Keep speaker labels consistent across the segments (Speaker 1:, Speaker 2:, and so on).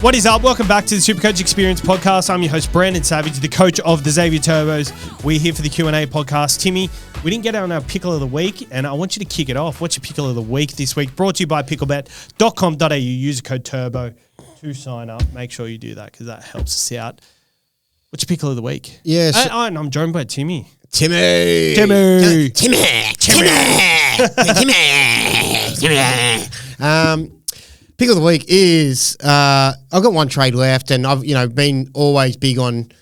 Speaker 1: What is up? Welcome back to the SuperCoach Experience podcast. I'm your host, Brandon Savage, the coach of the Xavier Turbos. We're here for the Q&A podcast. Timmy, we didn't get on our pickle of the week, and I want you to kick it off. What's your pickle of the week this week? Brought to you by picklebet.com.au. Use the code TURBO to sign up. Make sure you do that because that helps us out. What's your pickle of the week?
Speaker 2: Yes.
Speaker 1: And I'm joined by Timmy.
Speaker 2: Timmy. Pick of the week is I've got one trade left, and I've been always big on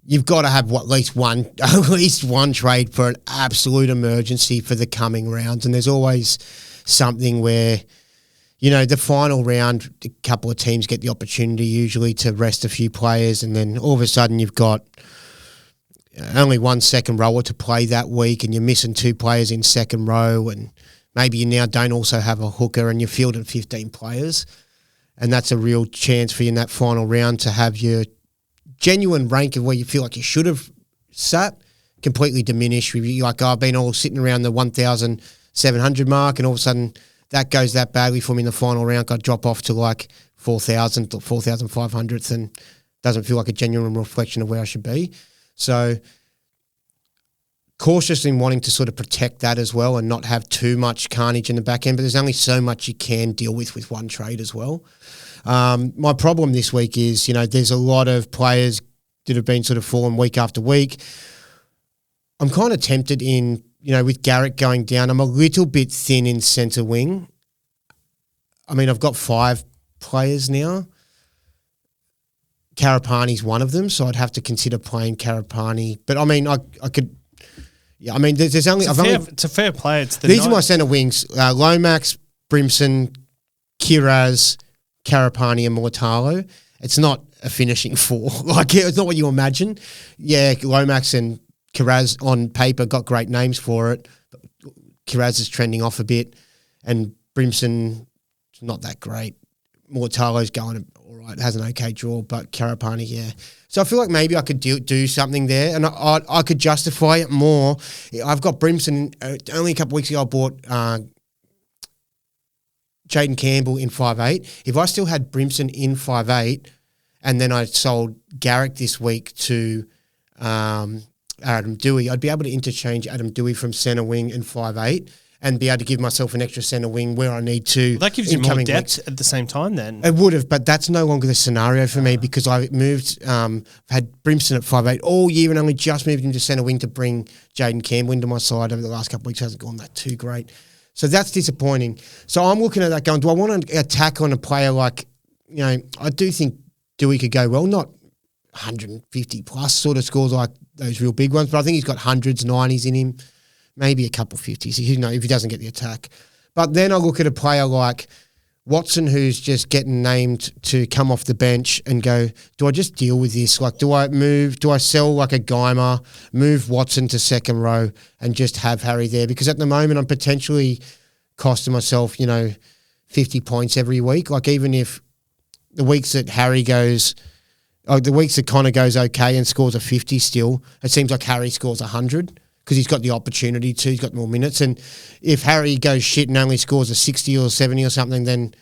Speaker 2: you've got to have at least one trade for an absolute emergency for the coming rounds, and there's always something where the final round a couple of teams get the opportunity usually to rest a few players, and then all of a sudden you've got only one second rower to play that week, and you're missing two players in second row, and maybe you now don't also have a hooker and you're fielding 15 players, and that's a real chance for you in that final round to have your genuine rank of where you feel like you should have sat completely diminish. Like I've been all sitting around the 1,700 mark, and all of a sudden that goes that badly for me in the final round. I drop off to like 4,000 or 4,500th and doesn't feel like a genuine reflection of where I should be. So cautious in wanting to sort of protect that as well and not have too much carnage in the back end, but there's only so much you can deal with one trade as well. My problem this week is, there's a lot of players that have been sort of falling week after week. I'm kind of tempted in, with Garrett going down, I'm a little bit thin in centre wing. I mean, I've got 5 players now. Karapani's one of them, so I'd have to consider playing Karapani. But I mean, I could. Yeah, I mean, there's only...
Speaker 1: It's a fair play.
Speaker 2: These are my centre wings. Lomax, Brimson, Kiraz, Karapani and Mortalo. It's not a finishing 4. It's not what you imagine. Yeah, Lomax and Kiraz on paper got great names for it. Kiraz is trending off a bit, and Brimson, not that great. Mortalo's going all right, has an okay draw, but Karapani, yeah. So I feel like maybe I could do something there, and I could justify it more. I've got Brimson. Only a couple of weeks ago I bought Jaden Campbell in 5'8". If I still had Brimson in 5'8", and then I sold Garrick this week to Adam Dewey, I'd be able to interchange Adam Dewey from centre wing and 5'8", and be able to give myself an extra centre wing where I need to.
Speaker 1: Well, that gives you more depth at the same time then.
Speaker 2: It would have, but that's no longer the scenario for me because I moved, had Brimson at 5'8" all year and only just moved into centre wing to bring Jaden Campbell into my side over the last couple of weeks. Hasn't gone that too great. So that's disappointing. So I'm looking at that going, do I want to attack on a player like, I do think Dewey could go well, not 150 plus sort of scores like those real big ones, but I think he's got hundreds, 90s in him. Maybe a couple 50s, if he doesn't get the attack. But then I look at a player like Watson who's just getting named to come off the bench and go, do I just deal with this? Like, do I sell like a Geimer, move Watson to second row and just have Harry there? Because at the moment I'm potentially costing myself, 50 points every week. Like even if the weeks that Harry goes, the weeks that Connor goes okay and scores a 50 still, it seems like Harry scores 100. Because he's got the opportunity to, he's got more minutes. And if Harry goes shit and only scores a 60 or 70 or something, then,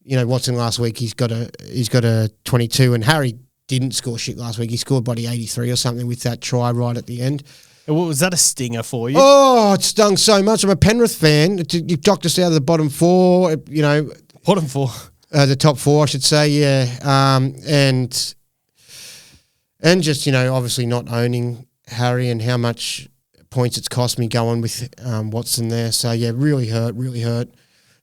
Speaker 2: Watson last week, he's got a 22, and Harry didn't score shit last week. He scored bloody 83 or something with that try right at the end.
Speaker 1: Was that a stinger for you?
Speaker 2: Oh, it stung so much. I'm a Penrith fan. You've knocked us out of the bottom 4,
Speaker 1: Bottom 4?
Speaker 2: The top 4, I should say, yeah. And just, obviously not owning Harry and how much points it's cost me going with Watson there. So, yeah, really hurt,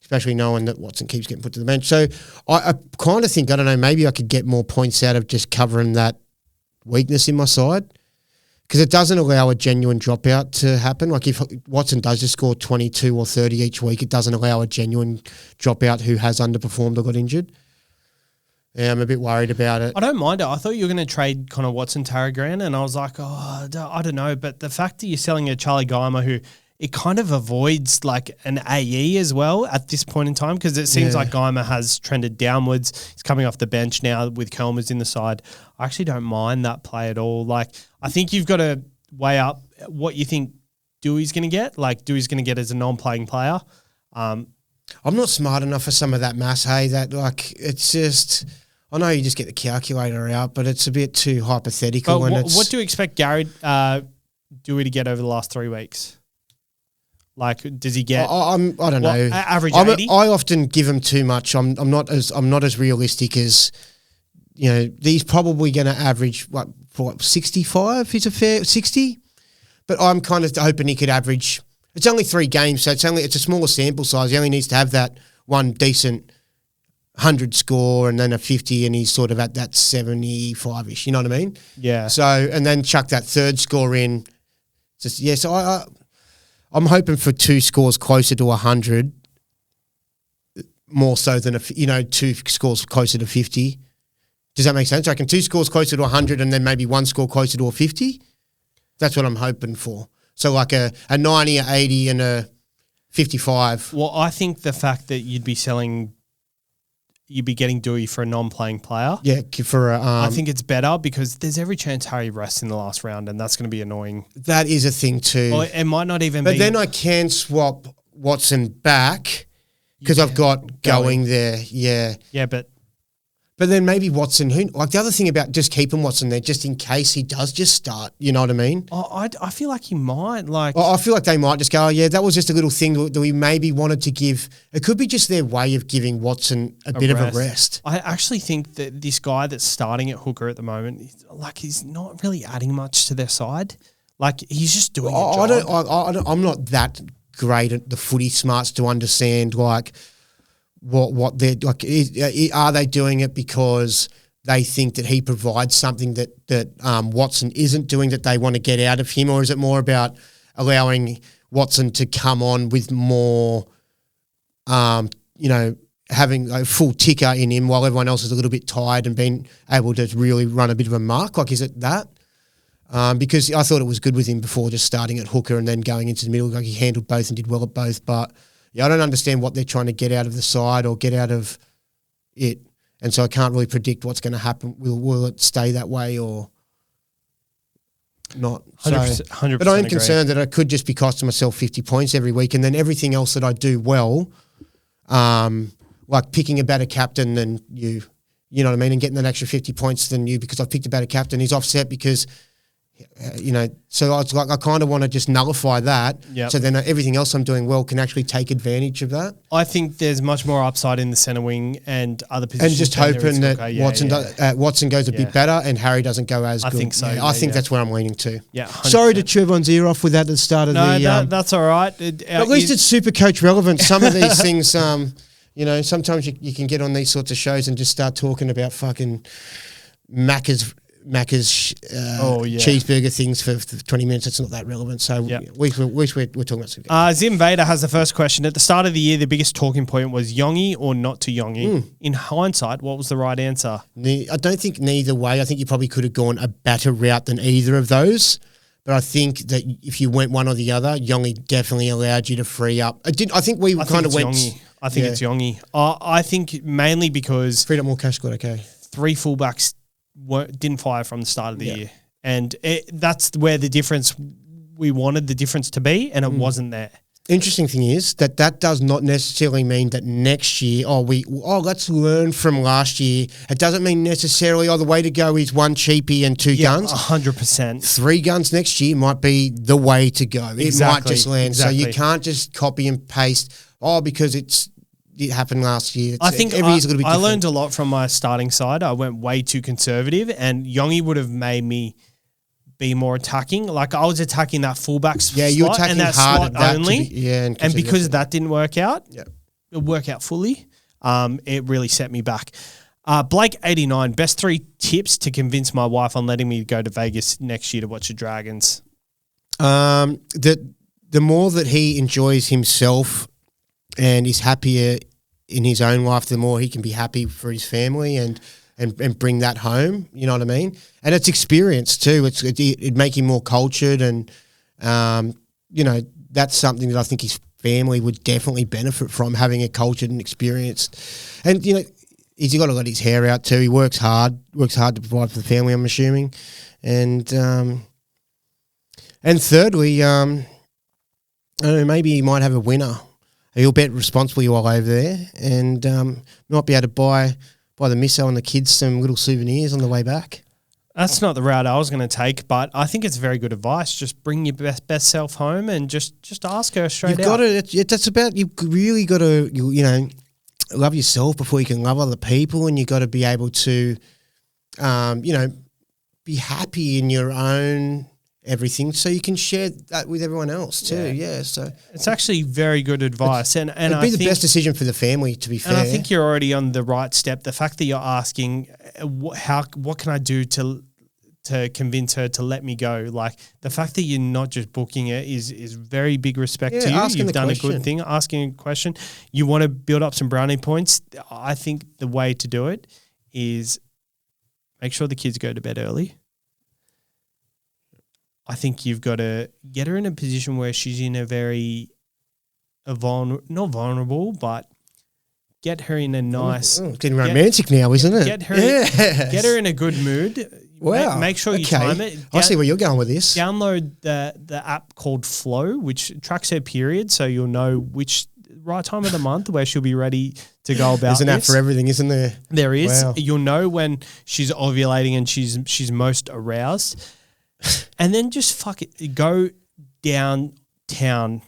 Speaker 2: especially knowing that Watson keeps getting put to the bench. So I kind of think, I don't know, maybe I could get more points out of just covering that weakness in my side because it doesn't allow a genuine dropout to happen. Like if Watson does just score 22 or 30 each week, it doesn't allow a genuine dropout who has underperformed or got injured. Yeah, I'm a bit worried about it.
Speaker 1: I don't mind it. I thought you were going to trade Connor Watson, Tarragran, and I was like, I don't know. But the fact that you're selling a Charlie Geimer who it kind of avoids like an AE as well at this point in time because it seems like Geimer has trended downwards. He's coming off the bench now with Kelmers in the side. I actually don't mind that play at all. Like I think you've got to weigh up what you think Dewey's going to get. Like Dewey's going to get as a non-playing player.
Speaker 2: I'm not smart enough for some of that mass, hey, that like it's just I know you just get the calculator out, but it's a bit too hypothetical.
Speaker 1: But
Speaker 2: And
Speaker 1: what do you expect Gary Dewey to get over the last 3 weeks? Like, does he get?
Speaker 2: I don't know.
Speaker 1: Average 80?
Speaker 2: I often give him too much. I'm not as realistic as, he's probably going to average what 65 is a fair 60, but I'm kind of hoping he could average. It's only 3 games, so it's a smaller sample size. He only needs to have that one decent 100 score and then a 50, and he's sort of at that 75-ish. You know what I mean?
Speaker 1: Yeah.
Speaker 2: So and then chuck that third score in. Just So I'm hoping for 2 scores closer to 100, more so than 2 scores closer to 50. Does that make sense? I reckon 2 scores closer to 100 and then maybe 1 score closer to a 50. That's what I'm hoping for. So like a 90, a 80 and a 55.
Speaker 1: Well, I think the fact that you'd be getting Dewey for a non-playing player.
Speaker 2: Yeah, for
Speaker 1: I think it's better because there's every chance Harry rests in the last round, and that's going to be annoying.
Speaker 2: That is a thing too.
Speaker 1: Or it might not even
Speaker 2: but
Speaker 1: be.
Speaker 2: But then I can swap Watson back because I've got going there. Yeah.
Speaker 1: Yeah,
Speaker 2: But then maybe Watson, the other thing about just keeping Watson there, just in case he does just start, you know what I mean?
Speaker 1: I feel like he might.
Speaker 2: I feel like they might just go, that was just a little thing that we maybe wanted to give. It could be just their way of giving Watson a bit of a rest.
Speaker 1: I actually think that this guy that's starting at hooker at the moment, he's not really adding much to their side. Like, he's just doing a job.
Speaker 2: I'm not that great at the footy smarts to understand, what they're like. Are they doing it because they think that he provides something that Watson isn't doing that they want to get out of him, or is it more about allowing Watson to come on with more, having a full ticker in him while everyone else is a little bit tired and being able to really run a bit of a mark? Like, is it that? Because I thought it was good with him before, just starting at hooker and then going into the middle. Like, he handled both and did well at both, but. Yeah, I don't understand what they're trying to get out of the side or get out of it, and so I can't really predict what's going to happen. Will it stay that way or not?
Speaker 1: 100%.
Speaker 2: But I am concerned that I could just be costing myself 50 points every week, and then everything else that I do well, like picking a better captain than you know what I mean, and getting an extra 50 points than you because I've picked a better captain. He's offset because. So it's like I kind of want to just nullify that, so then everything else I'm doing well can actually take advantage of that.
Speaker 1: I think there's much more upside in the centre wing and other positions.
Speaker 2: And just hoping that Watson goes a bit better and Harry doesn't go as good.
Speaker 1: I think so.
Speaker 2: I think that's where I'm leaning to.
Speaker 1: Yeah. 100%.
Speaker 2: Sorry to chew everyone's ear off with that at the start of
Speaker 1: that's all right.
Speaker 2: At least it's SuperCoach relevant. Some of these things, sometimes you can get on these sorts of shows and just start talking about fucking Macca's cheeseburger things for 20 minutes. It's not that relevant. So we're talking about Super.
Speaker 1: Zim Vader has the first question. At the start of the year, the biggest talking point was Yongi or not to Yongi. In hindsight, what was the right answer?
Speaker 2: I don't think neither way. I think you probably could have gone a better route than either of those. But I think that if you went one or the other, Yongi definitely allowed you to free up. I think we kind of went.
Speaker 1: Yongi. I think it's Yongi. I think mainly because
Speaker 2: freed up more cash. Good, okay.
Speaker 1: 3 fullbacks didn't fire from the start of the year. And that's where we wanted the difference to be, and it wasn't there.
Speaker 2: Interesting thing is that does not necessarily mean that next year, let's learn from last year. It doesn't mean necessarily, the way to go is 1 cheapie and 2 guns.
Speaker 1: 100%.
Speaker 2: 3 guns next year might be the way to go. It might just land. Exactly. So you can't just copy and paste, because it happened last year.
Speaker 1: I think
Speaker 2: every year's a little bit different.
Speaker 1: I learned a lot from my starting side. I went way too conservative, and Yongi would have made me be more attacking. Like, I was attacking that fullback slot.
Speaker 2: You're attacking
Speaker 1: and that
Speaker 2: hard
Speaker 1: slot
Speaker 2: at that
Speaker 1: only. And because that didn't work out, it worked out fully. It really set me back. Blake89, best 3 tips to convince my wife on letting me go to Vegas next year to watch the Dragons.
Speaker 2: The more that he enjoys himself and is happier in his own life, the more he can be happy for his family and bring that home. You know what I mean? And it's experience too. It'd make him more cultured, and that's something that I think his family would definitely benefit from, having a cultured and experienced. And he's got to let his hair out too. He works hard to provide for the family, I'm assuming. And thirdly, I don't know, maybe he might have a winner. He'll bet responsibly while over there, and might be able to buy buy the misso and the kids some little souvenirs on the way back.
Speaker 1: That's not the route I was going to take, but I think it's very good advice. Just bring your best self home and just ask her straight
Speaker 2: You've
Speaker 1: out.
Speaker 2: got to. That's about. You've really got to. You know, love yourself before you can love other people, and you've got to be able to, you know, be happy in your own everything, so you can share that with everyone else too. Yeah. So
Speaker 1: it's actually very good advice, and
Speaker 2: it'd be the best decision for the family. To be fair,
Speaker 1: and I think you're already on the right step. The fact that you're asking, what can I do to convince her to let me go? Like the fact that you're not just booking it is very big respect to you. You've done a good thing, asking a question. You want to build up some brownie points. I think the way to do it is make sure the kids go to bed early. I think you've got to get her in a position where she's in a very not vulnerable, but get her in a nice.
Speaker 2: It's getting romantic now, isn't it?
Speaker 1: Get her in a good mood.
Speaker 2: Wow.
Speaker 1: Make sure you time it.
Speaker 2: I see where you're going with this.
Speaker 1: Download the app called Flow, which tracks her period, so you'll know which right time of the month where she'll be ready to go about.
Speaker 2: There's an app for everything, isn't there?
Speaker 1: There is.
Speaker 2: Wow.
Speaker 1: You'll know when she's ovulating and she's most aroused. And then just go downtown.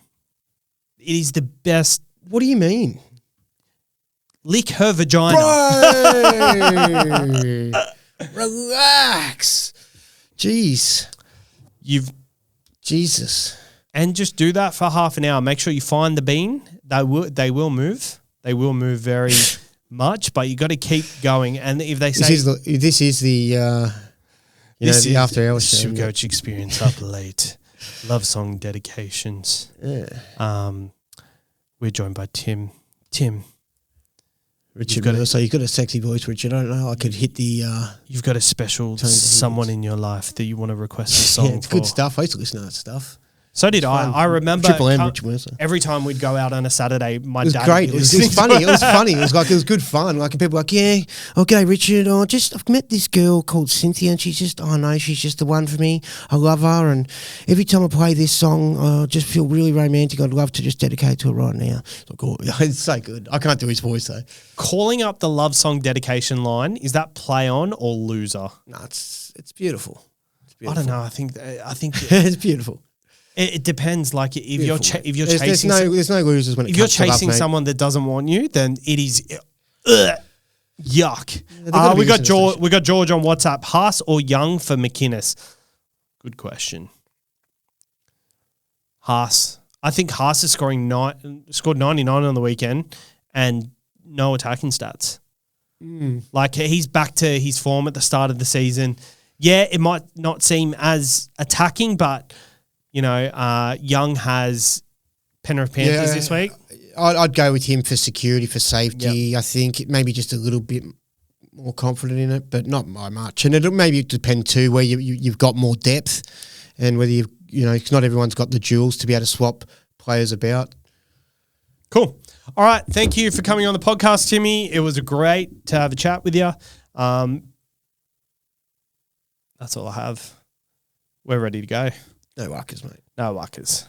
Speaker 1: It is the best.
Speaker 2: What do you mean?
Speaker 1: Lick her vagina.
Speaker 2: Bro. Relax. Jeez. Jesus.
Speaker 1: And just do that for half an hour. Make sure you find the bean. They will move. They will move very much, but you got to keep going. And if they say
Speaker 2: this is the the after hours show.
Speaker 1: SuperCoach experience up late. Love song dedications.
Speaker 2: Yeah.
Speaker 1: We're joined by Tim.
Speaker 2: Richard, so you've got a sexy voice, Richard. I don't know. I could hit the.
Speaker 1: You've got a special someone in your life that you want to request a song
Speaker 2: it's
Speaker 1: for.
Speaker 2: Good stuff. I used to listen to that stuff.
Speaker 1: So did I. I remember
Speaker 2: Triple M, Richard Mercer.
Speaker 1: Every time we'd go out on a Saturday, my dad
Speaker 2: great.
Speaker 1: would be
Speaker 2: It was
Speaker 1: listening
Speaker 2: funny.
Speaker 1: to
Speaker 2: It was funny. It was good fun. Like people were like, yeah, okay, Richard. I've met this girl called Cynthia, and she's just the one for me. I love her, and every time I play this song, I just feel really romantic. I'd love to just dedicate it to her right now. It's like, oh, it's so good. I can't do his voice though.
Speaker 1: Calling up the love song dedication line, is that play on or loser?
Speaker 2: No, it's beautiful.
Speaker 1: I don't know. I think
Speaker 2: it's beautiful.
Speaker 1: It depends. Like if you're chasing,
Speaker 2: there's no losers when it
Speaker 1: if
Speaker 2: comes
Speaker 1: you're
Speaker 2: to
Speaker 1: chasing
Speaker 2: love,
Speaker 1: someone that doesn't want you, then it is yuck. We got George on WhatsApp. Haas or Young for McInnes? Good question. Haas. I think Haas is scored 99 on the weekend and no attacking stats. Like he's back to his form at the start of the season. Yeah, it might not seem as attacking, but Young has Penrith Panthers this week.
Speaker 2: I'd go with him for security, for safety. Yep. I think maybe just a little bit more confident in it, but not by much. And it'll maybe depend too where you've got more depth and whether because not everyone's got the jewels to be able to swap players about.
Speaker 1: Cool. All right. Thank you for coming on the podcast, Timmy. It was great to have a chat with you. That's all I have. We're ready to go.
Speaker 2: No wuckers, mate.
Speaker 1: No wuckers.